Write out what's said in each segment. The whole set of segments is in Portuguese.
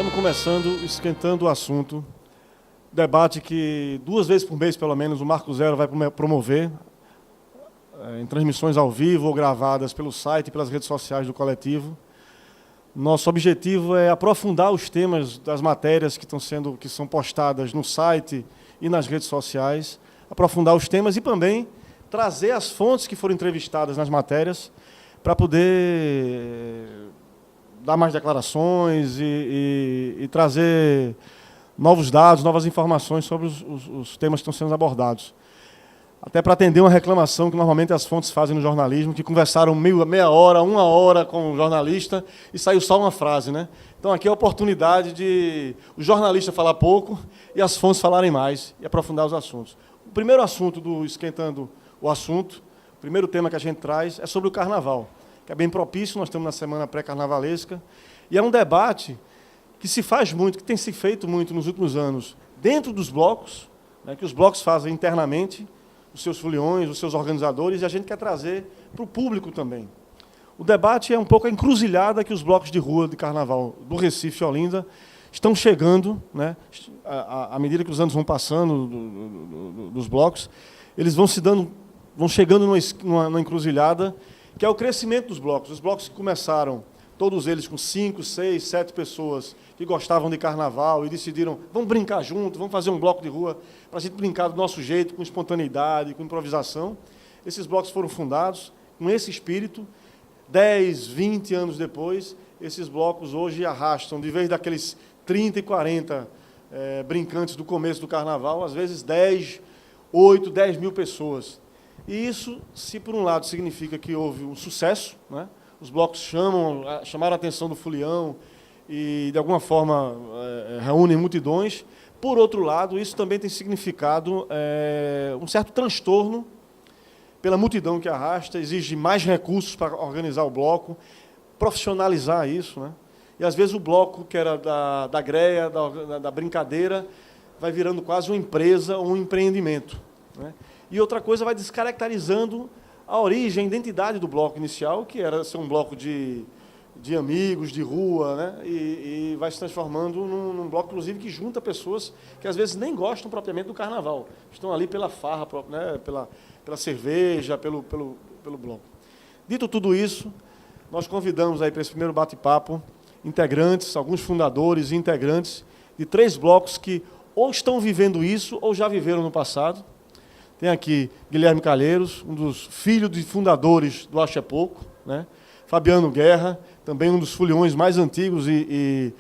Estamos começando, esquentando o assunto. Debate que 2 vezes por mês, pelo menos, o Marco Zero vai promover, em transmissões ao vivo ou gravadas pelo site e pelas redes sociais do coletivo. Nosso objetivo é aprofundar os temas das matérias que são postadas no site e nas redes sociais, aprofundar os temas e também trazer as fontes que foram entrevistadas nas matérias para poder dar mais declarações e trazer novos dados, novas informações sobre os temas que estão sendo abordados. Até para atender uma reclamação que normalmente as fontes fazem no jornalismo, que conversaram meia hora, 1 hora com o jornalista e saiu só uma frase, né? Então aqui é a oportunidade de o jornalista falar pouco e as fontes falarem mais e aprofundar os assuntos. O primeiro assunto do Esquentando o Assunto, o primeiro tema que a gente traz é sobre o carnaval, que é bem propício, nós estamos na semana pré-carnavalesca, e é um debate que se faz muito, que tem se feito muito nos últimos anos, dentro dos blocos, né, que os blocos fazem internamente, os seus foliões, os seus organizadores, e a gente quer trazer para o público também. O debate é um pouco a encruzilhada que os blocos de rua de carnaval do Recife e Olinda estão chegando, né, à medida que os anos vão passando dos blocos, eles vão chegando numa encruzilhada, que é o crescimento dos blocos. Os blocos que começaram, todos eles com 5, 6, 7 pessoas que gostavam de carnaval e decidiram, vamos brincar junto, vamos fazer um bloco de rua para a gente brincar do nosso jeito, com espontaneidade, com improvisação. Esses blocos foram fundados com esse espírito. 10, 20 anos depois, esses blocos hoje arrastam, de vez daqueles 30 e 40 brincantes do começo do carnaval, às vezes 8, 10 mil pessoas. E isso, se por um lado significa que houve um sucesso, né? Os blocos chamaram a atenção do folião e, de alguma forma, reúnem multidões. Por outro lado, isso também tem significado um certo transtorno pela multidão que arrasta, exige mais recursos para organizar o bloco, profissionalizar isso, né? E, às vezes, o bloco, que era da greia, da brincadeira, vai virando quase uma empresa ou um empreendimento, né? E outra coisa, vai descaracterizando a origem, a identidade do bloco inicial, que era ser um bloco de amigos, de rua, né? E vai se transformando num bloco, inclusive, que junta pessoas que, às vezes, nem gostam propriamente do carnaval. Estão ali pela farra, né? pela cerveja, pelo bloco. Dito tudo isso, nós convidamos aí para esse primeiro bate-papo integrantes, alguns fundadores e integrantes de 3 blocos que ou estão vivendo isso ou já viveram no passado. Tem aqui Guilherme Calheiros, um dos filhos de fundadores do Acho é Pouco, né? Fabiano Guerra, também um dos foliões mais antigos e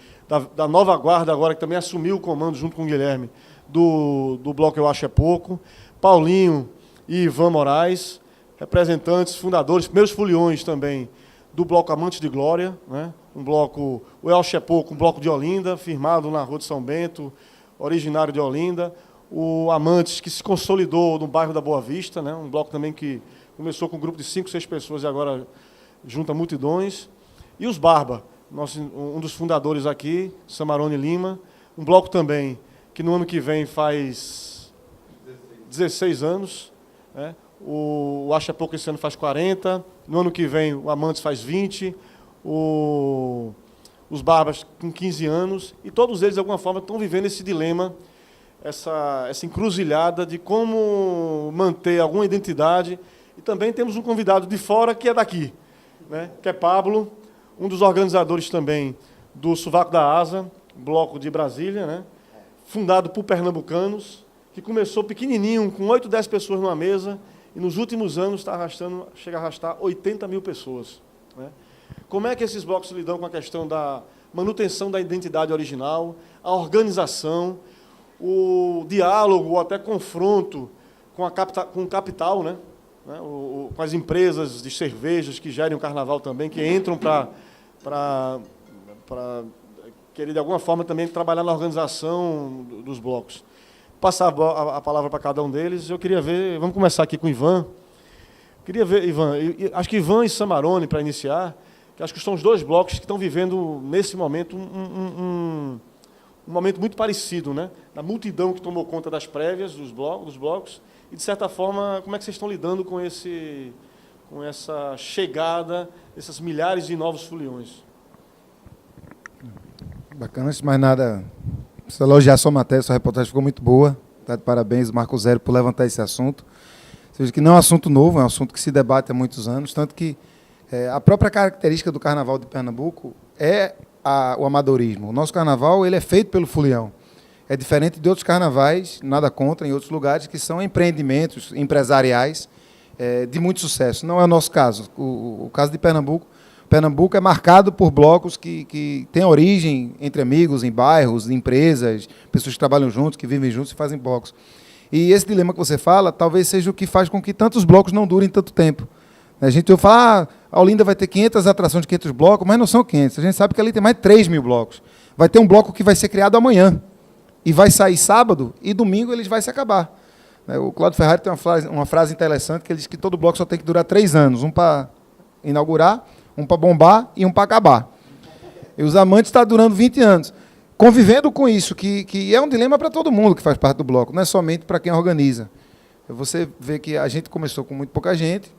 da nova guarda agora, que também assumiu o comando junto com o Guilherme, do bloco Eu Acho é Pouco. Paulinho e Ivan Moraes, representantes, fundadores, primeiros foliões também do bloco Amantes de Glória, né? Um bloco, o Eu Acho é Pouco, um bloco de Olinda, firmado na Rua de São Bento, originário de Olinda. O Amantes, que se consolidou no bairro da Boa Vista, né? Um bloco também que começou com um grupo de 5, 6 pessoas e agora junta multidões. E os Barba, um dos fundadores aqui, Samarone Lima, um bloco também que no ano que vem faz 16 anos, né? O Acho é Pouco esse ano faz 40, no ano que vem o Amantes faz 20, os Barbas com 15 anos, e todos eles, de alguma forma, estão vivendo esse dilema, essa encruzilhada de como manter alguma identidade. E também temos um convidado de fora que é daqui, né? Que é Pablo, um dos organizadores também do Sovaco da Asa, bloco de Brasília, né? Fundado por pernambucanos, que começou pequenininho, com 8, 10 pessoas numa mesa, e nos últimos anos chega a arrastar 80 mil pessoas, né? Como é que esses blocos lidam com a questão da manutenção da identidade original, a organização, o diálogo ou até confronto com o capital, né? Com as empresas de cervejas que gerem o carnaval também, que entram para querer, de alguma forma, também trabalhar na organização dos blocos. Passar a palavra para cada um deles, eu queria ver, vamos começar aqui com o Ivan. Queria ver, Ivan, acho que Ivan e Samarone, para iniciar, que acho que são os 2 blocos que estão vivendo, nesse momento, um momento muito parecido, né? Da multidão que tomou conta das prévias, dos blocos, e, de certa forma, como é que vocês estão lidando com essa chegada, essas milhares de novos foliões? Bacana, antes de mais nada, preciso elogiar a sua matéria, sua reportagem ficou muito boa. Tá de parabéns, Marco Zero, por levantar esse assunto. Ou seja, que não é um assunto novo, é um assunto que se debate há muitos anos, tanto que a própria característica do Carnaval de Pernambuco é o amadorismo. O nosso Carnaval ele é feito pelo folião. É diferente de outros carnavais, nada contra, em outros lugares, que são empreendimentos empresariais de muito sucesso. Não é o nosso caso. O caso de Pernambuco, Pernambuco é marcado por blocos que têm origem entre amigos, em bairros, em empresas, pessoas que trabalham juntos, que vivem juntos e fazem blocos. E esse dilema que você fala, talvez seja o que faz com que tantos blocos não durem tanto tempo. A gente fala, a Olinda vai ter 500 atrações de 500 blocos, mas não são 500. A gente sabe que ali tem mais de 3 mil blocos. Vai ter um bloco que vai ser criado amanhã, e vai sair sábado, e domingo ele vai se acabar. O Cláudio Ferrari tem uma frase interessante, que ele diz que todo bloco só tem que durar 3 anos, um para inaugurar, um para bombar e um para acabar. E os amantes estão durando 20 anos. Convivendo com isso, que é um dilema para todo mundo que faz parte do bloco, não é somente para quem organiza. Você vê que a gente começou com muito pouca gente,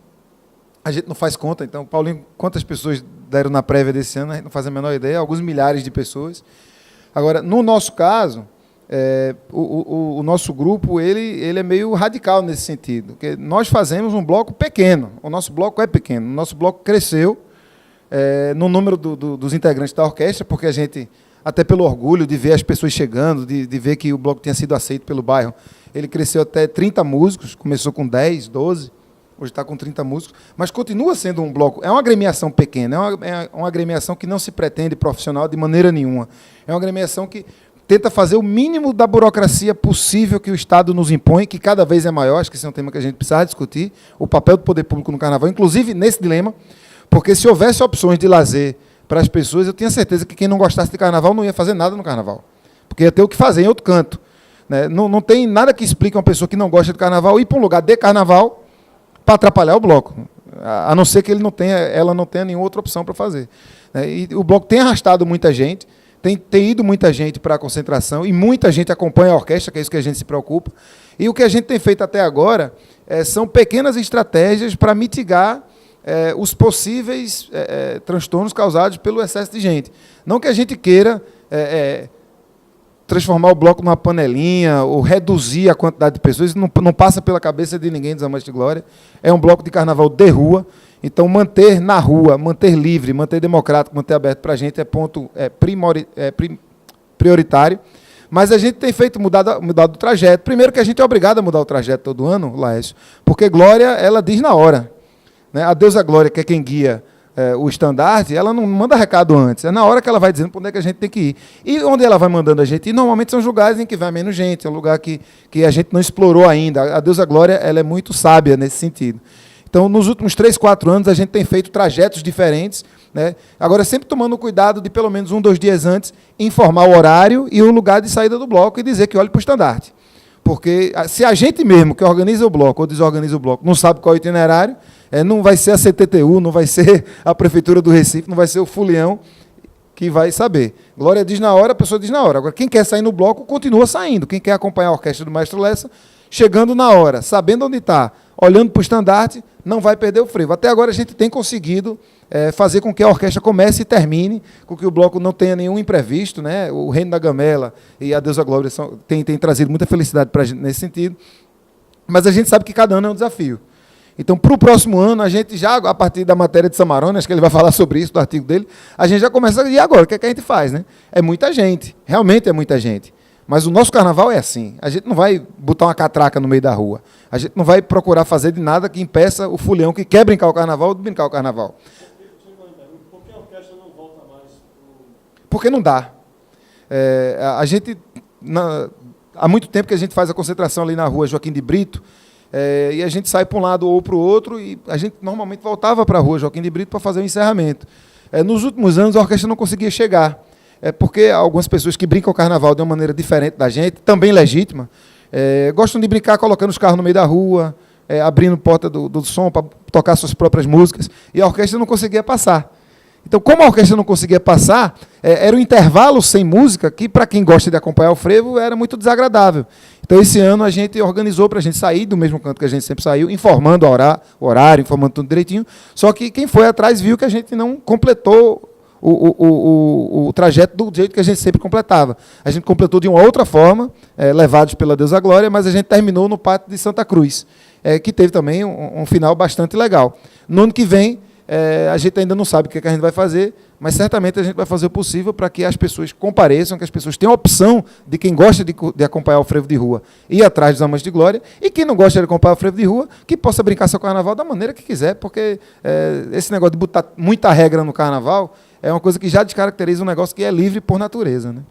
a gente não faz conta. Então, Paulinho, quantas pessoas deram na prévia desse ano, a gente não faz a menor ideia, alguns milhares de pessoas. Agora, no nosso caso, o nosso grupo ele é meio radical nesse sentido, porque nós fazemos um bloco pequeno, o nosso bloco é pequeno, o nosso bloco cresceu no número dos integrantes da orquestra, porque a gente, até pelo orgulho de ver as pessoas chegando, de ver que o bloco tinha sido aceito pelo bairro, ele cresceu até 30 músicos, começou com 10, 12, hoje está com 30 músicos, mas continua sendo um bloco, é uma agremiação pequena, é uma agremiação que não se pretende profissional de maneira nenhuma, é uma agremiação que tenta fazer o mínimo da burocracia possível que o Estado nos impõe, que cada vez é maior, acho que esse é um tema que a gente precisa discutir, o papel do poder público no Carnaval, inclusive nesse dilema, porque se houvesse opções de lazer para as pessoas, eu tinha certeza que quem não gostasse de Carnaval não ia fazer nada no Carnaval, porque ia ter o que fazer em outro canto. Né? Não tem nada que explique uma pessoa que não gosta de Carnaval ir para um lugar de Carnaval para atrapalhar o bloco, a não ser que ela não tenha nenhuma outra opção para fazer. Né? E o bloco tem arrastado muita gente, tem ido muita gente para a concentração e muita gente acompanha a orquestra, que é isso que a gente se preocupa. E o que a gente tem feito até agora são pequenas estratégias para mitigar os possíveis transtornos causados pelo excesso de gente. Não que a gente queira transformar o bloco numa panelinha ou reduzir a quantidade de pessoas, isso não passa pela cabeça de ninguém dos Amantes de Glória. É um bloco de carnaval de rua. Então, manter na rua, manter livre, manter democrático, manter aberto para a gente é ponto prioritário. Mas a gente tem feito mudado o trajeto. Primeiro que a gente é obrigado a mudar o trajeto todo ano, Laércio, porque Glória, ela diz na hora. Né? A deusa Glória, que é quem guia o estandarte, ela não manda recado antes. É na hora que ela vai dizendo para onde é que a gente tem que ir. E onde ela vai mandando a gente ir, normalmente são os lugares em que vai menos gente, é um lugar que a gente não explorou ainda. A deusa Glória, ela é muito sábia nesse sentido. Então, nos últimos 3, 4 anos, a gente tem feito trajetos diferentes, né? Agora, sempre tomando cuidado de, pelo menos 1, 2 dias antes, informar o horário e o lugar de saída do bloco e dizer que olhe para o estandarte. Porque se a gente mesmo, que organiza o bloco ou desorganiza o bloco, não sabe qual é o itinerário, não vai ser a CTTU, não vai ser a Prefeitura do Recife, não vai ser o Folião que vai saber. Glória diz na hora, a pessoa diz na hora. Agora, quem quer sair no bloco, continua saindo. Quem quer acompanhar a orquestra do Maestro Lessa, chegando na hora, sabendo onde está, olhando para o estandarte, não vai perder o frevo. Até agora a gente tem conseguido fazer com que a orquestra comece e termine, com que o bloco não tenha nenhum imprevisto. Né? O Reino da Gamela e a Deusa Glória têm trazido muita felicidade para a gente nesse sentido. Mas a gente sabe que cada ano é um desafio. Então, para o próximo ano, a gente já, a partir da matéria de Samarone, acho que ele vai falar sobre isso, do artigo dele, a gente já começa, e agora, o que é que a gente faz? Né? É muita gente, realmente é muita gente. Mas o nosso carnaval é assim. A gente não vai botar uma catraca no meio da rua. A gente não vai procurar fazer de nada que impeça o folião que quer brincar o carnaval de brincar o carnaval. Por que a orquestra não volta mais? Porque não dá. A gente, há muito tempo que a gente faz a concentração ali na rua Joaquim de Brito, e a gente sai para um lado ou para o outro, e a gente normalmente voltava para a rua Joaquim de Brito para fazer o encerramento. Nos últimos anos, a orquestra não conseguia chegar. Porque algumas pessoas que brincam o carnaval de uma maneira diferente da gente, também legítima, gostam de brincar colocando os carros no meio da rua, abrindo porta do som para tocar suas próprias músicas, e a orquestra não conseguia passar. Então, como a orquestra não conseguia passar, era um intervalo sem música que, para quem gosta de acompanhar o frevo, era muito desagradável. Então, esse ano, a gente organizou para a gente sair do mesmo canto que a gente sempre saiu, informando o horário, informando tudo direitinho, só que quem foi atrás viu que a gente não completou o trajeto do jeito que a gente sempre completava. A gente completou de uma outra forma, levados pela Deus a Glória, mas a gente terminou no Pátio de Santa Cruz, que teve também um final bastante legal. No ano que vem, a gente ainda não sabe o que a gente vai fazer, mas certamente a gente vai fazer o possível para que as pessoas compareçam, que as pessoas tenham a opção de quem gosta de acompanhar o frevo de rua ir atrás dos Amantes de Glória, e quem não gosta de acompanhar o frevo de rua, que possa brincar seu carnaval da maneira que quiser, porque esse negócio de botar muita regra no carnaval é uma coisa que já descaracteriza um negócio que é livre por natureza, né?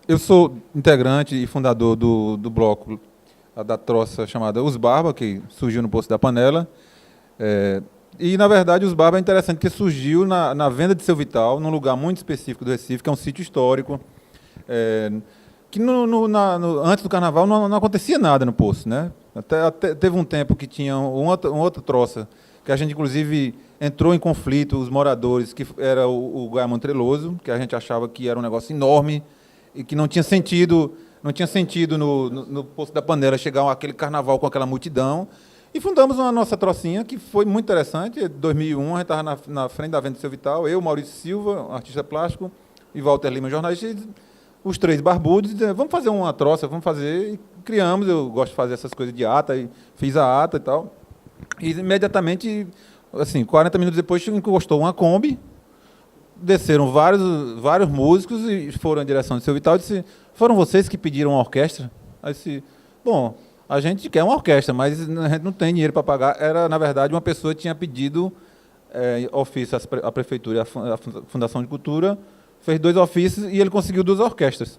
Eu sou integrante e fundador do bloco da troça chamada Os Barba, que surgiu no Poço da Panela. E, na verdade, Os Barba é interessante porque surgiu na venda de Seu Vital, num lugar muito específico do Recife, que é um sítio histórico, que antes do Carnaval não acontecia nada no Poço, né? Até teve um tempo que tinha uma outra troça, que a gente, inclusive, entrou em conflito, os moradores, que era o Gaia Montreloso, que a gente achava que era um negócio enorme e que não tinha sentido no Poço da Panela chegar aquele carnaval com aquela multidão. E fundamos uma nossa trocinha, que foi muito interessante. Em 2001, a gente estava na frente da venda do Seu Vital, eu, Maurício Silva, artista plástico, e Walter Lima, jornalista, e os três barbudos, vamos fazer uma troça, vamos fazer. E criamos, eu gosto de fazer essas coisas de ata, e fiz a ata e tal. E imediatamente, assim, 40 minutos depois, encostou uma Kombi, desceram vários músicos e foram em direção do Seu Vital e disse: foram vocês que pediram uma orquestra? Aí disse: bom, a gente quer uma orquestra, mas a gente não tem dinheiro para pagar. Era, na verdade, uma pessoa que tinha pedido ofício à Prefeitura e à Fundação de Cultura, fez 2 ofícios e ele conseguiu 2 orquestras.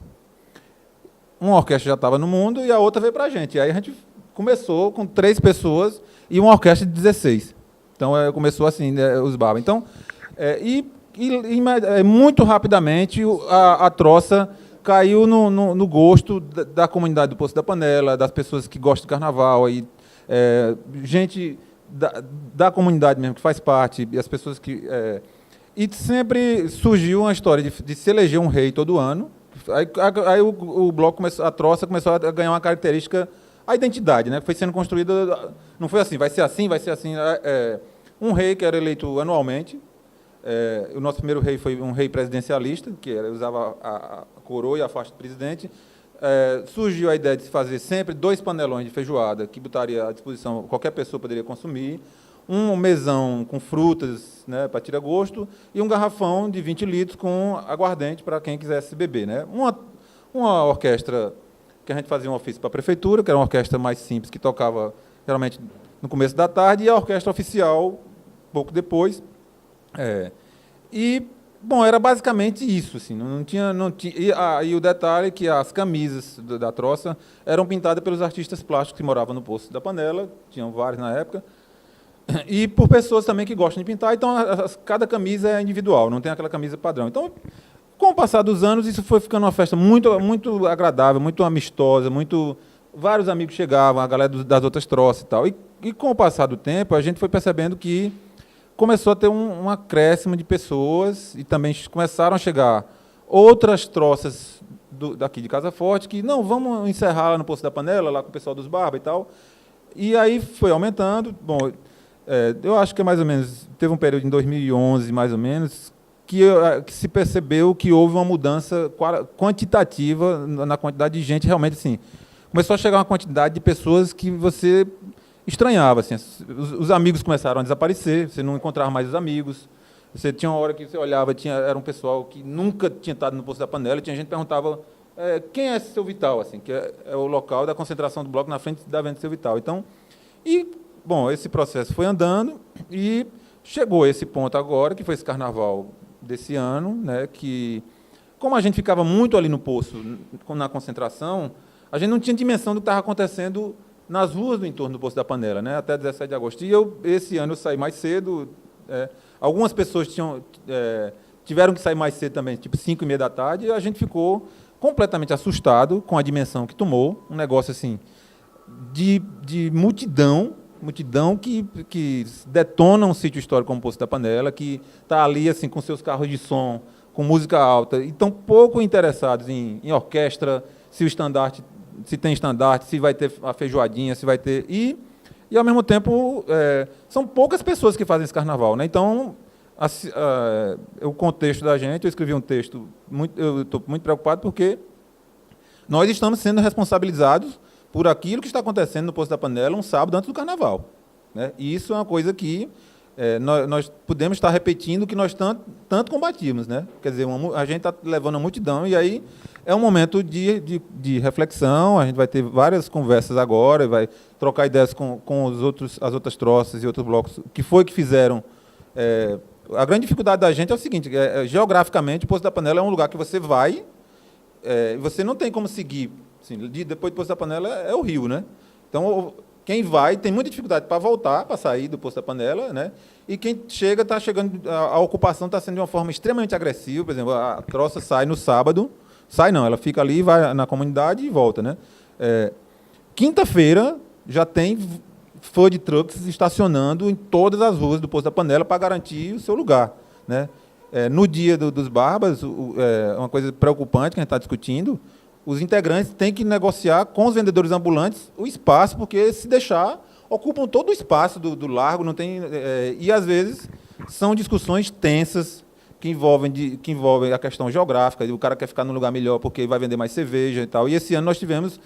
Uma orquestra já estava no mundo e a outra veio para a gente. E aí a gente começou com 3 pessoas e uma orquestra de 16. Então, começou assim, Os Barba. Então, muito rapidamente, a troça caiu no gosto da comunidade do Poço da Panela, das pessoas que gostam de carnaval, aí, gente da comunidade mesmo, que faz parte, e as pessoas que... e sempre surgiu uma história de se eleger um rei todo ano. Aí o bloco começou, a troça começou a ganhar uma característica, a identidade, né? Foi sendo construída, não foi assim, vai ser assim, vai ser assim. Um rei que era eleito anualmente. O nosso primeiro rei foi um rei presidencialista, que usava a coroa e a faixa de presidente. Surgiu a ideia de se fazer sempre 2 panelões de feijoada, que botaria à disposição, qualquer pessoa poderia consumir, um mesão com frutas, né, para tirar gosto, e um garrafão de 20 litros com aguardente para quem quisesse beber, né? Uma orquestra que a gente fazia um ofício para a prefeitura, que era uma orquestra mais simples, que tocava geralmente no começo da tarde, e a orquestra oficial pouco depois. Bom, era basicamente isso, assim, não tinha e o detalhe é que as camisas da troça eram pintadas pelos artistas plásticos que moravam no Poço da Panela, tinham vários na época, e por pessoas também que gostam de pintar. Então cada camisa é individual, não tem aquela camisa padrão. Então, com o passar dos anos, isso foi ficando uma festa muito, muito agradável, muito amistosa, vários amigos chegavam, a galera das outras troças e tal. E com o passar do tempo, a gente foi percebendo que começou a ter um acréscimo de pessoas e também começaram a chegar outras troças daqui de Casa Forte que, não, vamos encerrar lá no Poço da Panela, lá com o pessoal dos Barba e tal. E aí foi aumentando. Bom, eu acho que é mais ou menos, teve um período em 2011, mais ou menos, que se percebeu que houve uma mudança quantitativa na quantidade de gente, realmente, assim, começou a chegar uma quantidade de pessoas que você estranhava, assim, os amigos começaram a desaparecer, você não encontrava mais os amigos, você tinha uma hora que você olhava, era um pessoal que nunca tinha estado no Poço da Panela, e tinha gente que perguntava quem é Seu Vital, assim, que é o local da concentração do bloco na frente da venda Seu Vital. Então, bom, esse processo foi andando e chegou a esse ponto agora, que foi esse carnaval desse ano, né, que, como a gente ficava muito ali no Poço, na concentração, a gente não tinha dimensão do que estava acontecendo nas ruas do entorno do Poço da Panela, né, até 17 de agosto. E esse ano eu saí mais cedo, algumas pessoas tiveram que sair mais cedo também, tipo 5h30 da tarde, e a gente ficou completamente assustado com a dimensão que tomou, um negócio assim, de multidão que detona um sítio histórico como o Poço da Panela, que está ali assim, com seus carros de som, com música alta, e estão pouco interessados em orquestra, se tem estandarte, se vai ter a feijoadinha, se vai ter... E ao mesmo tempo, são poucas pessoas que fazem esse carnaval, né? Então, o contexto da gente, eu escrevi um texto, eu estou muito preocupado porque nós estamos sendo responsabilizados por aquilo que está acontecendo no Poço da Panela um sábado antes do Carnaval, né? E isso é uma coisa que nós podemos estar repetindo o que nós tanto combatimos, né? Quer dizer, a gente está levando a multidão e aí é um momento de reflexão. A gente vai ter várias conversas agora, vai trocar ideias com as outras troças e outros blocos. O que foi que fizeram? A grande dificuldade da gente é o seguinte, geograficamente, o Poço da Panela é um lugar que você vai, você não tem como seguir. Assim, depois do Poço da Panela é o rio, né? Então, quem vai tem muita dificuldade para voltar, para sair do Poço da Panela, né? E quem chega, está chegando, a ocupação está sendo de uma forma extremamente agressiva. Por exemplo, a troça sai no sábado, sai não, ela fica ali, vai na comunidade e volta, né? Quinta-feira já tem food trucks estacionando em todas as ruas do Poço da Panela para garantir o seu lugar, né? No dia dos Barbas, uma coisa preocupante que a gente está discutindo, os integrantes têm que negociar com os vendedores ambulantes o espaço, porque se deixar, ocupam todo o espaço do largo, não tem, e às vezes são discussões tensas que envolvem a questão geográfica, o cara quer ficar num lugar melhor porque vai vender mais cerveja e tal. E esse ano nós tivemos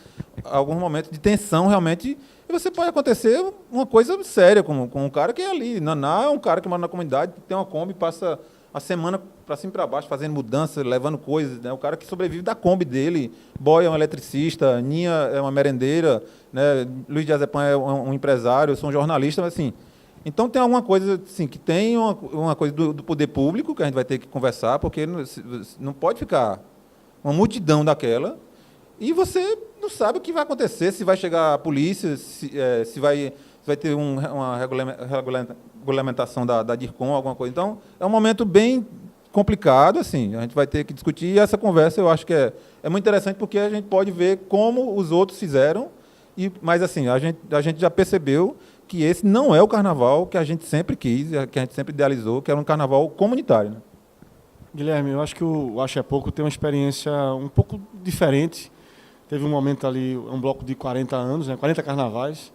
alguns momentos de tensão realmente, e você pode acontecer uma coisa séria com um cara que é ali. Naná é um cara que mora na comunidade, tem uma Kombi, passa a semana para cima e para baixo, fazendo mudança, levando coisas, né? O cara que sobrevive da Kombi dele. Boy é um eletricista, Ninha é uma merendeira, né? Luiz de Azepan é um empresário, eu sou um jornalista, mas assim... Então tem alguma coisa assim, que tem uma coisa do poder público que a gente vai ter que conversar, porque não pode ficar uma multidão daquela e você não sabe o que vai acontecer, se vai chegar a polícia, se vai ter uma regulamentação da DIRCOM, alguma coisa. Então, é um momento bem complicado, assim, a gente vai ter que discutir, e essa conversa eu acho que é muito interessante, porque a gente pode ver como os outros fizeram, mas assim, a gente já percebeu que esse não é o carnaval que a gente sempre quis, que a gente sempre idealizou, que era um carnaval comunitário, né? Guilherme, eu acho que o Acho é Pouco tem uma experiência um pouco diferente. Teve um momento ali, um bloco de 40 anos, né, 40 carnavais.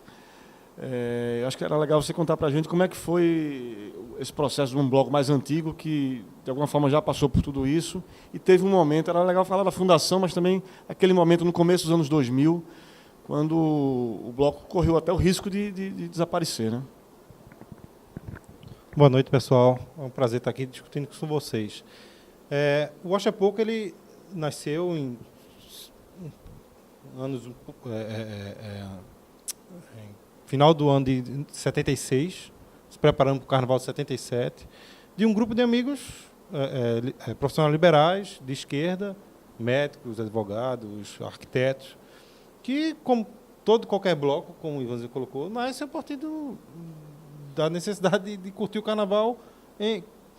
Acho que era legal você contar para a gente como é que foi esse processo de um bloco mais antigo, que de alguma forma já passou por tudo isso, e teve um momento, era legal falar da fundação, mas também aquele momento no começo dos anos 2000, quando o bloco correu até o risco de desaparecer, né? Boa noite, pessoal. É um prazer estar aqui discutindo com vocês. O Acho é Pouco, ele nasceu em anos... final do ano de 76, se preparando para o Carnaval de 77, de um grupo de amigos profissionais liberais, de esquerda, médicos, advogados, arquitetos, que, como qualquer bloco, como o Ivan colocou, nasce a partir da necessidade de curtir o Carnaval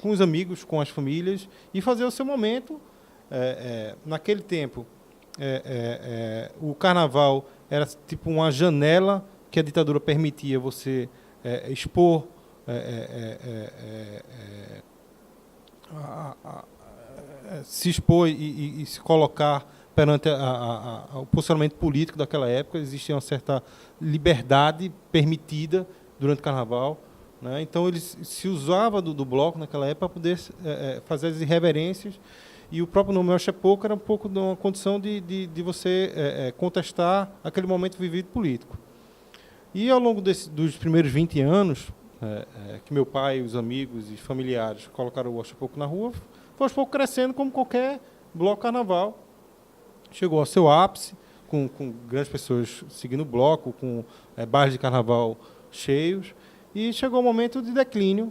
com os amigos, com as famílias, e fazer o seu momento. Naquele tempo, o Carnaval era tipo uma janela que a ditadura permitia você expor, se expor e se colocar perante o posicionamento político daquela época. Existia uma certa liberdade permitida durante o Carnaval, né? Então, eles se usava do bloco naquela época para poder fazer as irreverências, e o próprio nome Acho é Pouco era um pouco de uma condição de você contestar aquele momento vivido político. E ao longo dos primeiros 20 anos, que meu pai, os amigos e familiares colocaram o Acho é Pouco na rua, foi aos poucos crescendo como qualquer bloco carnaval. Chegou ao seu ápice, com grandes pessoas seguindo o bloco, com bares de carnaval cheios, e chegou o momento de declínio.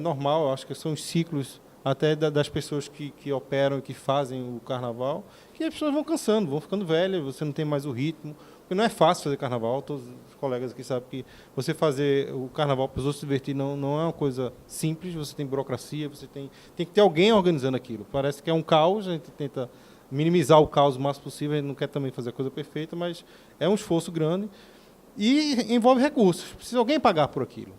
Normal, acho que são os ciclos até das pessoas que operam e que fazem o carnaval, que as pessoas vão cansando, vão ficando velhas, você não tem mais o ritmo. Porque não é fácil fazer carnaval, todos os colegas aqui sabem que você fazer o carnaval para os outros se divertir não é uma coisa simples, você tem burocracia, você tem que ter alguém organizando aquilo. Parece que é um caos, a gente tenta minimizar o caos o máximo possível, a gente não quer também fazer a coisa perfeita, mas é um esforço grande e envolve recursos, precisa alguém pagar por aquilo.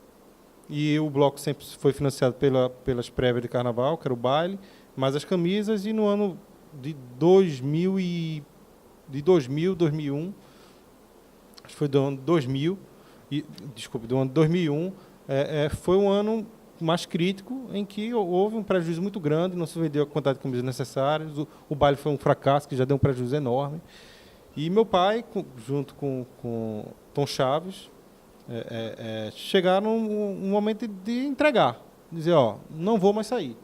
E o bloco sempre foi financiado pelas prévias de carnaval, que era o baile, mais as camisas, e no ano de 2001, acho que foi do ano 2000, do ano 2001, foi um ano mais crítico, em que houve um prejuízo muito grande, não se vendeu a quantidade de camisas necessárias, o baile foi um fracasso, que já deu um prejuízo enorme. E meu pai, junto com Tom Chaves, chegaram um momento de entregar, dizer, ó, não vou mais sair.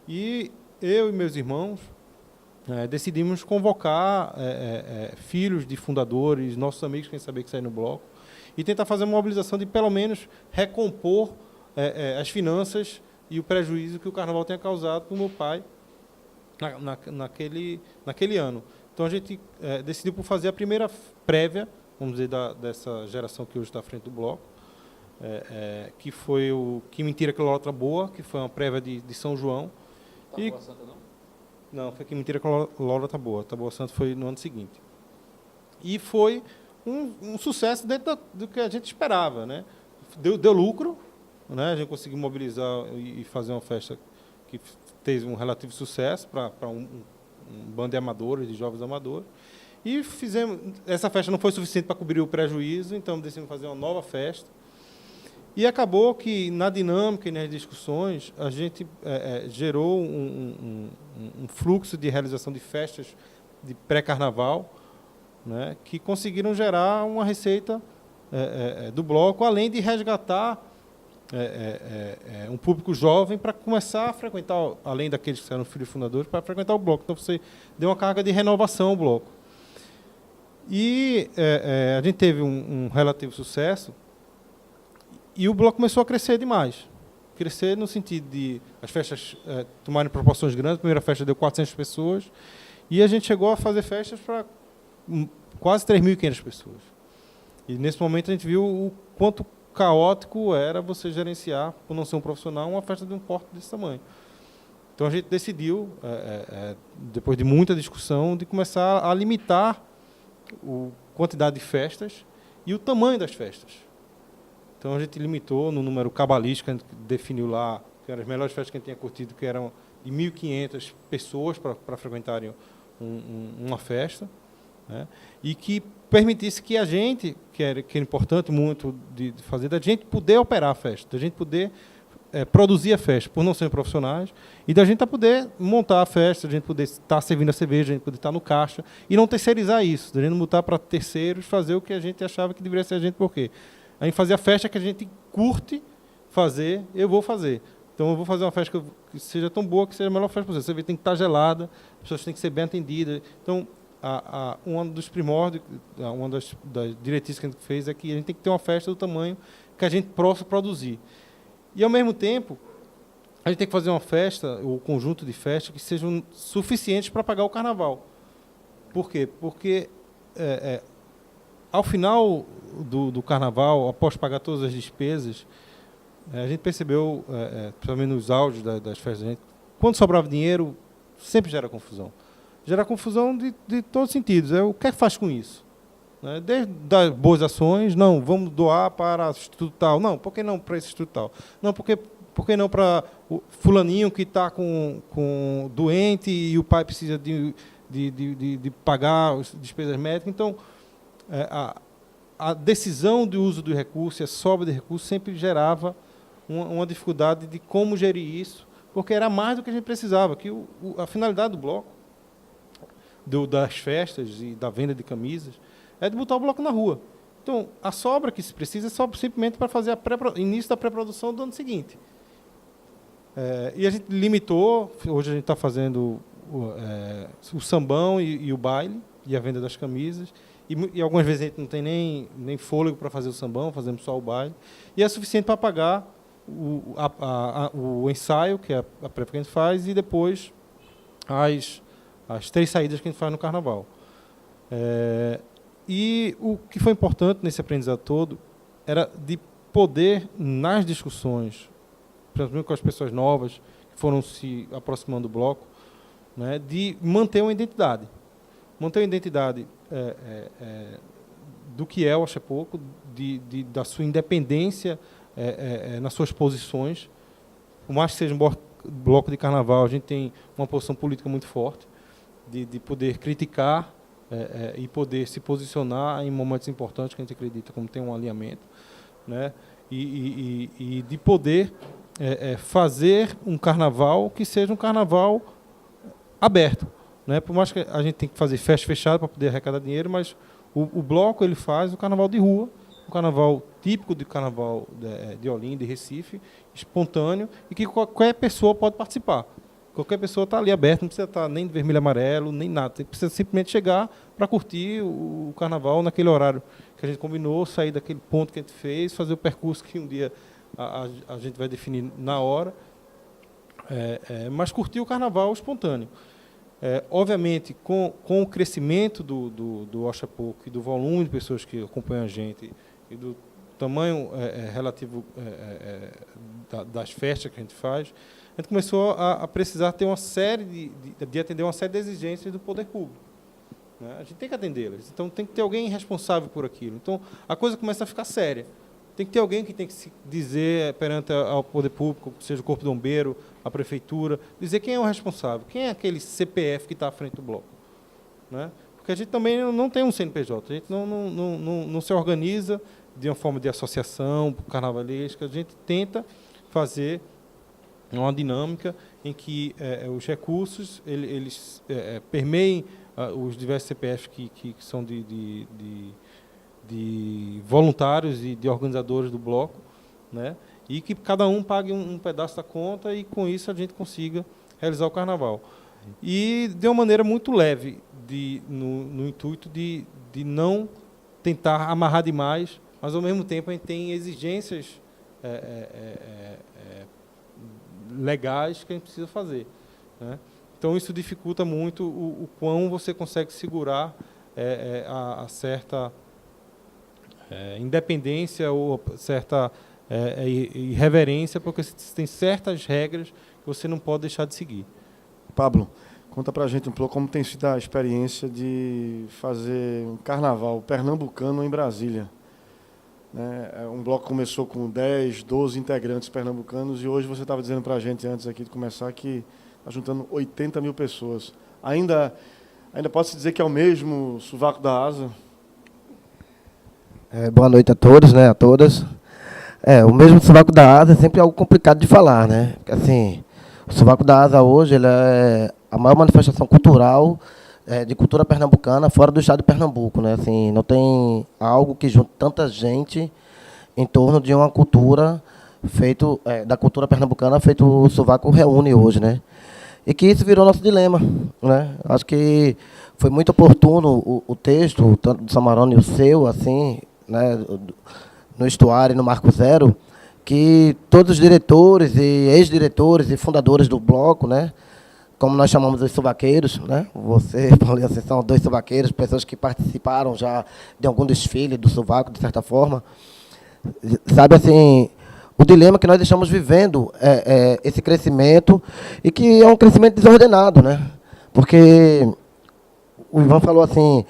E eu e meus irmãos decidimos convocar filhos de fundadores, nossos amigos que quem sabia que saíram no bloco, e tentar fazer uma mobilização de pelo menos recompor as finanças e o prejuízo que o carnaval tinha causado para o meu pai naquele ano. Então a gente decidiu por fazer a primeira prévia, vamos dizer, dessa geração que hoje está à frente do bloco, que foi o Que Mentira Que Lorota Boa, que foi uma prévia de São João. Taboa Santa não? Não, foi Que Mentira Que Lorota Boa. Taboa Santa foi no ano seguinte. E foi um sucesso dentro do que a gente esperava, né? Deu lucro, né? A gente conseguiu mobilizar e fazer uma festa que teve um relativo sucesso para um bando de amadores, de jovens amadores. E essa festa não foi suficiente para cobrir o prejuízo, então decidimos fazer uma nova festa. E acabou que, na dinâmica e nas discussões, a gente gerou um fluxo de realização de festas de pré-carnaval, né, que conseguiram gerar uma receita do bloco, além de resgatar um público jovem para começar a frequentar, além daqueles que eram filhos fundadores, para frequentar o bloco. Então, você deu uma carga de renovação ao bloco. E a gente teve um relativo sucesso, e o bloco começou a crescer demais. Crescer no sentido de as festas tomarem proporções grandes. A primeira festa deu 400 pessoas, e a gente chegou a fazer festas para quase 3.500 pessoas. E nesse momento a gente viu o quanto caótico era você gerenciar, por não ser um profissional, uma festa de um porte desse tamanho. Então a gente decidiu, depois de muita discussão, de começar a limitar a quantidade de festas e o tamanho das festas. Então a gente limitou no número cabalístico, a gente definiu lá que eram as melhores festas que a gente tinha curtido, que eram de 1.500 pessoas para frequentarem uma festa, né? E que permitisse que a gente, que era importante muito de fazer, da gente poder operar a festa, da gente poder produzir a festa, por não serem profissionais, e da gente poder montar a festa, da gente poder estar servindo a cerveja, da gente poder estar no caixa, e não terceirizar isso, da gente não botar para terceiros fazer o que a gente achava que deveria ser a gente, por quê? A gente fazia a festa que a gente curte fazer, eu vou fazer. Então eu vou fazer uma festa que seja tão boa que seja a melhor festa possível. Você tem que estar gelada, as pessoas têm que ser bem atendidas. Então, um dos primórdios, uma das diretrizes que a gente fez é que a gente tem que ter uma festa do tamanho que a gente possa produzir. E, ao mesmo tempo, a gente tem que fazer uma festa, ou um conjunto de festas, que sejam suficientes para pagar o carnaval. Por quê? Porque, ao final do carnaval, após pagar todas as despesas, a gente percebeu, principalmente nos áudios das festas, quando sobrava dinheiro, sempre gera confusão. Gera confusão de todos os sentidos. O que é que faz com isso? Desde das boas ações, não, vamos doar para o Instituto tal. Não, por que não para esse Instituto tal? Não, por que não para o fulaninho que está com doente e o pai precisa de pagar as despesas médicas? Então, a decisão de uso do recurso, a sobra de recursos, sempre gerava uma dificuldade de como gerir isso, porque era mais do que a gente precisava, que a finalidade do bloco, das festas e da venda de camisas, é de botar o bloco na rua. Então, a sobra que se precisa é só simplesmente para fazer o início da pré-produção do ano seguinte. E a gente limitou, hoje a gente está fazendo o sambão e o baile, e a venda das camisas, e algumas vezes a gente não tem nem fôlego para fazer o sambão, fazemos só o baile, e é suficiente para pagar o ensaio, que é a prévia que a gente faz, e depois as 3 saídas que a gente faz no carnaval. E o que foi importante nesse aprendizado todo era de poder, nas discussões, principalmente com as pessoas novas que foram se aproximando do bloco, né, de manter uma identidade. Manter uma identidade do que é o Acha Pouco, da sua independência nas suas posições. Por mais que seja um bloco de carnaval, a gente tem uma posição política muito forte, de poder criticar e poder se posicionar em momentos importantes que a gente acredita como tem um alinhamento, né? e de poder fazer um carnaval que seja um carnaval aberto, né? Por mais que a gente tenha que fazer festa fechada para poder arrecadar dinheiro, mas o bloco ele faz o carnaval de rua, um carnaval típico de carnaval de Olinda, de Recife, espontâneo, e que qualquer pessoa pode participar. Qualquer pessoa está ali aberta, não precisa estar nem de vermelho e amarelo, nem nada. Você precisa simplesmente chegar para curtir o carnaval naquele horário que a gente combinou, sair daquele ponto que a gente fez, fazer o percurso que um dia a gente vai definir na hora, mas curtir o carnaval espontâneo. Obviamente, com o crescimento do Oxapoco e do volume de pessoas que acompanham a gente e do tamanho relativo das festas que a gente faz, a gente começou a precisar ter uma série de atender uma série de exigências do poder público, né? A gente tem que atendê-las. Então, tem que ter alguém responsável por aquilo. Então, a coisa começa a ficar séria. Tem que ter alguém que tem que se dizer perante ao poder público, seja o Corpo de Bombeiro, a Prefeitura, dizer quem é o responsável, quem é aquele CPF que está à frente do bloco, né? Porque a gente também não tem um CNPJ, a gente não se organiza de uma forma de associação carnavalesca, a gente tenta fazer uma dinâmica em que os recursos eles permeiem os diversos CPFs que são de voluntários e de organizadores do bloco, né? E que cada um pague um pedaço da conta e, com isso, a gente consiga realizar o carnaval. E de uma maneira muito leve, no intuito de não tentar amarrar demais, mas, ao mesmo tempo, a gente tem exigências legais que a gente precisa fazer, né? Então, isso dificulta muito o quão você consegue segurar a certa independência ou certa irreverência, porque você tem certas regras que você não pode deixar de seguir. Pablo, conta pra gente um pouco como tem sido a experiência de fazer um carnaval pernambucano em Brasília, né? Um bloco começou com 10, 12 integrantes pernambucanos e hoje você estava dizendo pra gente, antes aqui de começar, que está juntando 80 mil pessoas. Ainda pode-se dizer que é o mesmo sovaco da asa? Boa noite a todos, né, a todas. O mesmo sovaco da asa é sempre algo complicado de falar, né? Porque, assim, o sovaco da asa hoje ele é a maior manifestação cultural de cultura pernambucana fora do estado de Pernambuco, né? Assim, não tem algo que junte tanta gente em torno de uma cultura da cultura pernambucana feito o sovaco reúne hoje, né? E que isso virou nosso dilema, né? Acho que foi muito oportuno o texto, tanto do Samarone e o seu, assim, né, no Estuário e no Marco Zero, que todos os diretores e ex-diretores e fundadores do bloco, né, como nós chamamos os sovaqueiros, né, você, Paulinho, vocês são 2 sovaqueiros, pessoas que participaram já de algum desfile do sovaco, de certa forma, sabe, assim, o dilema que nós estamos vivendo esse crescimento, e que é um crescimento desordenado, né, porque o Ivan falou assim,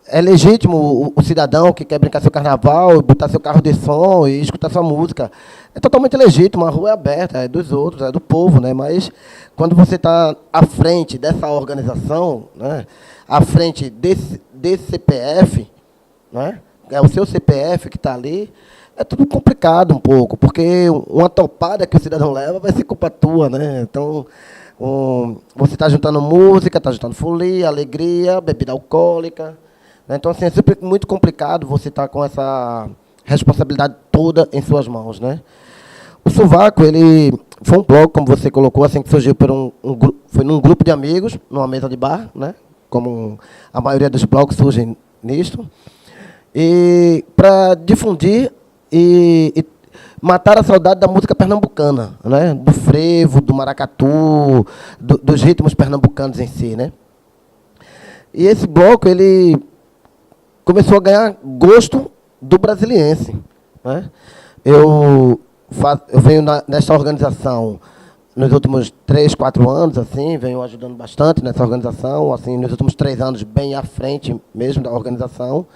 é legítimo o cidadão que quer brincar seu carnaval, botar seu carro de som e escutar sua música. É totalmente legítimo, a rua é aberta, é dos outros, é do povo, né? Mas quando você está à frente dessa organização, né? À frente desse CPF, né? É o seu CPF que está ali, é tudo complicado um pouco, porque uma topada que o cidadão leva vai ser culpa tua, né? Então, você está juntando música, está juntando folia, alegria, bebida alcoólica. Então, assim, é sempre muito complicado você estar com essa responsabilidade toda em suas mãos, né? O Sovaco, ele foi um bloco, como você colocou, assim, que surgiu por foi num grupo de amigos, numa mesa de bar, né? Como a maioria dos blocos surgem nisto. E para difundir e matar a saudade da música pernambucana, né? Do frevo, do maracatu, dos ritmos pernambucanos em si, né? E esse bloco, ele começou a ganhar gosto do brasiliense, né? Eu venho nessa organização nos últimos 3, 4 anos, assim, venho ajudando bastante nessa organização, assim, nos últimos 3 anos, bem à frente mesmo da organização,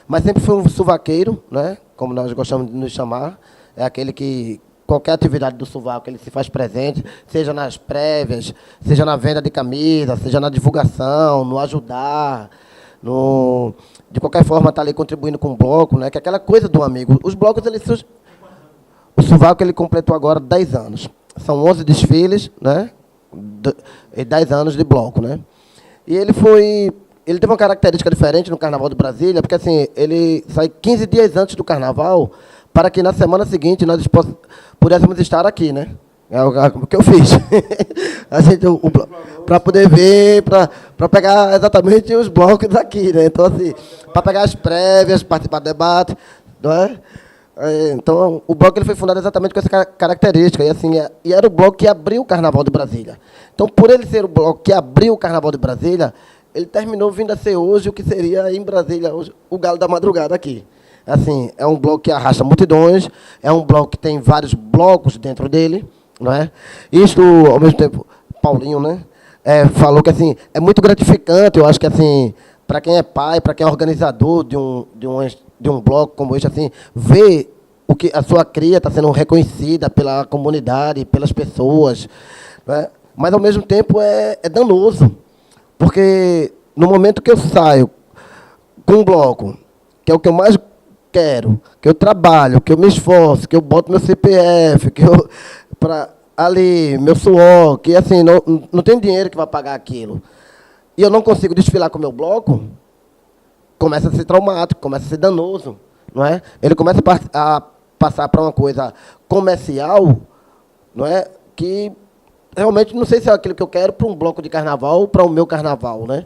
mas sempre fui um sovaqueiro, né? Como nós gostamos de nos chamar, é aquele que qualquer atividade do sovaco ele se faz presente, seja nas prévias, seja na venda de camisa, seja na divulgação, no ajudar, de qualquer forma está ali contribuindo com o bloco, né? Que é aquela coisa do amigo. Os blocos eles surgem. o Sovaco ele completou agora 10 anos. São 11 desfiles, né? E 10 anos de bloco, né? E ele teve uma característica diferente no Carnaval de Brasília, porque assim, ele sai 15 dias antes do Carnaval, para que na semana seguinte nós pudéssemos estar aqui, né? É o que eu fiz. Para poder ver, para pegar exatamente os blocos daqui, né? Então, assim, para pegar as prévias, participar do debate, não é? Então, o bloco ele foi fundado exatamente com essa característica. E, assim, e era o bloco que abriu o Carnaval de Brasília. Então, por ele ser o bloco que abriu o Carnaval de Brasília, ele terminou vindo a ser hoje o que seria em Brasília hoje, o Galo da Madrugada aqui. Assim, é um bloco que arrasta multidões, é um bloco que tem vários blocos dentro dele, não é? Isto, ao mesmo tempo, Paulinho, né? Falou que assim, é muito gratificante, eu acho que assim, para quem é pai, para quem é organizador de um bloco como este, assim, ver o que a sua cria está sendo reconhecida pela comunidade, pelas pessoas, né? Mas ao mesmo tempo é danoso, porque no momento que eu saio com um bloco, que é o que eu mais quero, que eu trabalho, que eu me esforço, que eu boto meu CPF, que eu ali, meu suor, que assim, não tem dinheiro que vai pagar aquilo, e eu não consigo desfilar com o meu bloco, começa a ser traumático, começa a ser danoso, não é? Ele começa a passar para uma coisa comercial, não é? Que realmente não sei se é aquilo que eu quero para um bloco de carnaval ou para o meu carnaval, né?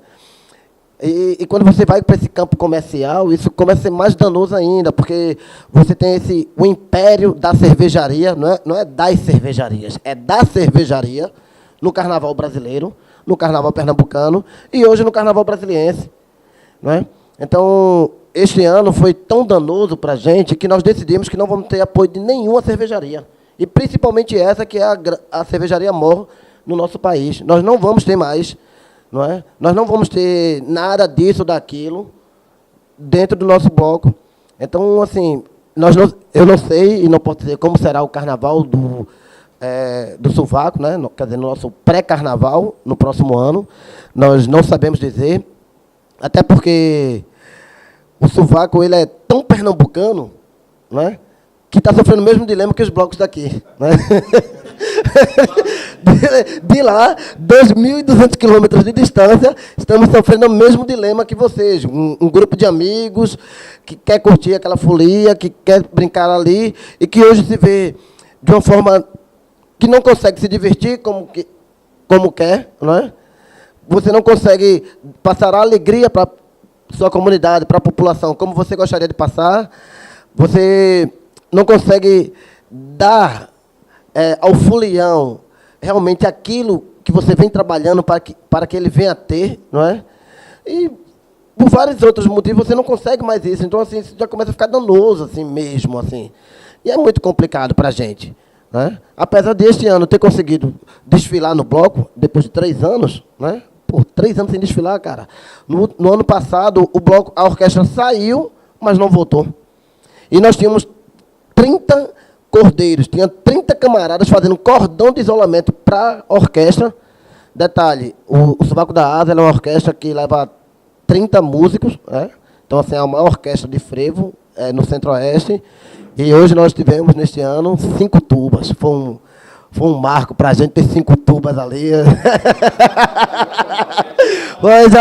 E quando você vai para esse campo comercial, isso começa a ser mais danoso ainda, porque você tem o império da cervejaria, não é das cervejarias, é da cervejaria no carnaval brasileiro, no carnaval pernambucano e hoje no carnaval brasiliense, não é? Então, este ano foi tão danoso para a gente que nós decidimos que não vamos ter apoio de nenhuma cervejaria, e principalmente essa que é a cervejaria maior no nosso país. Nós não vamos ter mais, não é? Nós não vamos ter nada disso, daquilo, dentro do nosso bloco. Então, assim, eu não sei e não posso dizer como será o carnaval do Sovaco, né? Quer dizer, no nosso pré-carnaval, no próximo ano. Nós não sabemos dizer, até porque o Sovaco ele é tão pernambucano, né? Que está sofrendo o mesmo dilema que os blocos daqui, né? De lá, 2.200 quilômetros de distância, estamos sofrendo o mesmo dilema que vocês. Um grupo de amigos que quer curtir aquela folia, que quer brincar ali, e que hoje se vê de uma forma que não consegue se divertir como quer, não é? Você não consegue passar a alegria para a sua comunidade, para a população, como você gostaria de passar. Você não consegue dar ao folião realmente aquilo que você vem trabalhando para que ele venha a ter, não é? E por vários outros motivos você não consegue mais isso. Então, assim, isso já começa a ficar danoso, assim mesmo, assim. E é muito complicado para a gente, né? Apesar deste ano ter conseguido desfilar no bloco, depois de 3 anos, né? Por 3 anos sem desfilar, cara. No ano passado, a orquestra saiu, mas não voltou. E nós tínhamos 30 cordeiros, tinha 30 camaradas fazendo cordão de isolamento para a orquestra. Detalhe, o Sovaco da Asa é uma orquestra que leva 30 músicos, né? Então, assim, é a maior orquestra de frevo no Centro-Oeste. E hoje nós tivemos, neste ano, 5 tubas. Foi um marco para a gente ter 5 tubas ali. Mas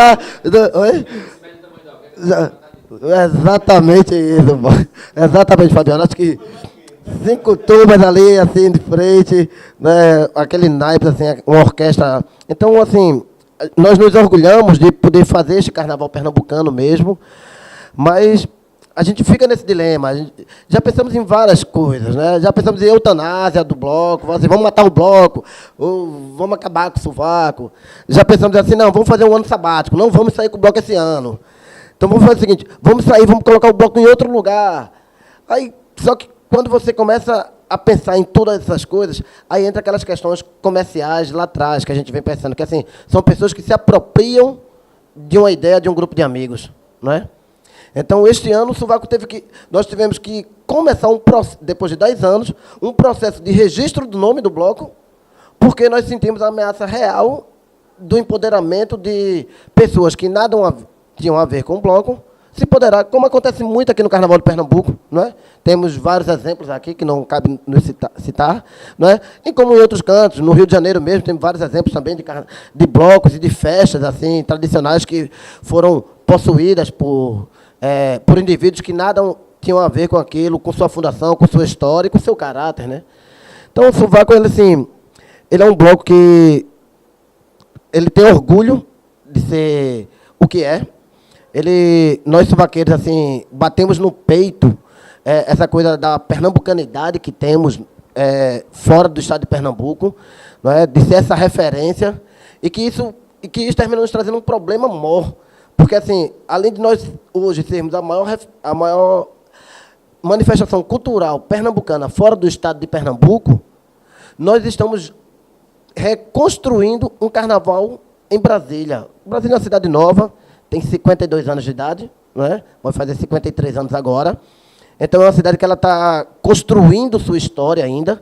exatamente isso, exatamente, Fabiano. Acho que 5 tubas ali, assim, de frente, né? Aquele naipe, assim, uma orquestra. Então, assim, nós nos orgulhamos de poder fazer este carnaval pernambucano mesmo, mas a gente fica nesse dilema. Já pensamos em várias coisas, né? Já pensamos em eutanásia do bloco, assim, vamos matar o bloco, ou vamos acabar com o Sovaco. Já pensamos assim, não, vamos fazer um ano sabático, não vamos sair com o bloco esse ano. Então vamos fazer o seguinte, vamos sair, vamos colocar o bloco em outro lugar. Aí, só que quando você começa a pensar em todas essas coisas, aí entra aquelas questões comerciais lá atrás, que a gente vem pensando, que assim, são pessoas que se apropriam de uma ideia de um grupo de amigos, não é? Então, este ano, o Sovaco nós tivemos que começar, depois de 10 anos, um processo de registro do nome do bloco, porque nós sentimos a ameaça real do empoderamento de pessoas que nada tinham a ver com o bloco, se poderá, como acontece muito aqui no Carnaval de Pernambuco, não é? Temos vários exemplos aqui que não cabe nos citar, não é? E como em outros cantos, no Rio de Janeiro mesmo, tem vários exemplos também de blocos e de festas assim tradicionais que foram possuídas por indivíduos que nada tinham a ver com aquilo, com sua fundação, com sua história e com seu caráter, né? Então, o Sovaco, ele, assim, ele é um bloco que ele tem orgulho de ser o que é. Nós, sovaqueiros, assim, batemos no peito essa coisa da pernambucanidade que temos fora do estado de Pernambuco, não é? De ser essa referência, e que isso termina nos trazendo um problema maior. Porque, assim, além de nós hoje sermos a maior manifestação cultural pernambucana fora do estado de Pernambuco, nós estamos reconstruindo um carnaval em Brasília. Brasília é uma cidade nova, tem 52 anos de idade, não é? Vai fazer 53 anos agora. Então, é uma cidade que ela está construindo sua história ainda.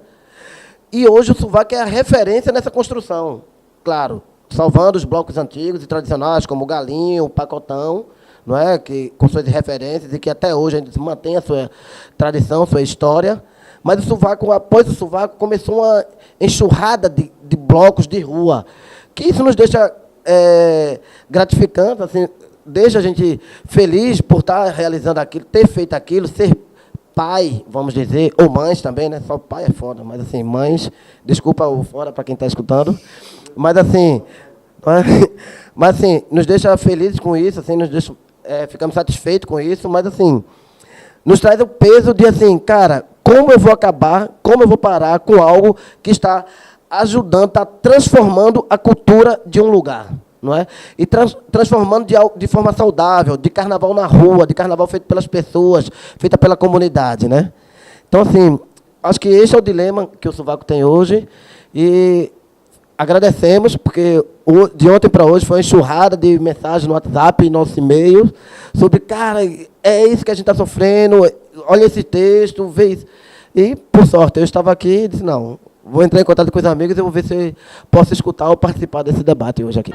E hoje o Sovaco é a referência nessa construção. Claro, salvando os blocos antigos e tradicionais, como o Galinho, o Pacotão, não é? Que, com suas referências, e que até hoje ainda mantém a sua tradição, sua história. Mas o Sovaco, após o Sovaco, começou uma enxurrada de blocos de rua, que isso nos deixa gratificante, assim, deixa a gente feliz por estar realizando aquilo, ter feito aquilo, ser pai, vamos dizer, ou mães também, né? Só pai é foda, mas assim, mães, desculpa o fora para quem está escutando, mas assim, nos deixa felizes com isso, assim, nos deixa, ficamos satisfeitos com isso, mas assim, nos traz o peso de assim, cara, como eu vou acabar, como eu vou parar com algo que está ajudando, está transformando a cultura de um lugar, não é? E transformando de forma saudável, de carnaval na rua, de carnaval feito pelas pessoas, feita pela comunidade, né? Então, assim, acho que esse é o dilema que o Sovaco tem hoje, e agradecemos, porque de ontem para hoje foi uma enxurrada de mensagens no WhatsApp e nosso e-mail, sobre, cara, é isso que a gente está sofrendo, olha esse texto, vê isso. E, por sorte, eu estava aqui e disse, não, vou entrar em contato com os amigos e vou ver se posso escutar ou participar desse debate hoje aqui.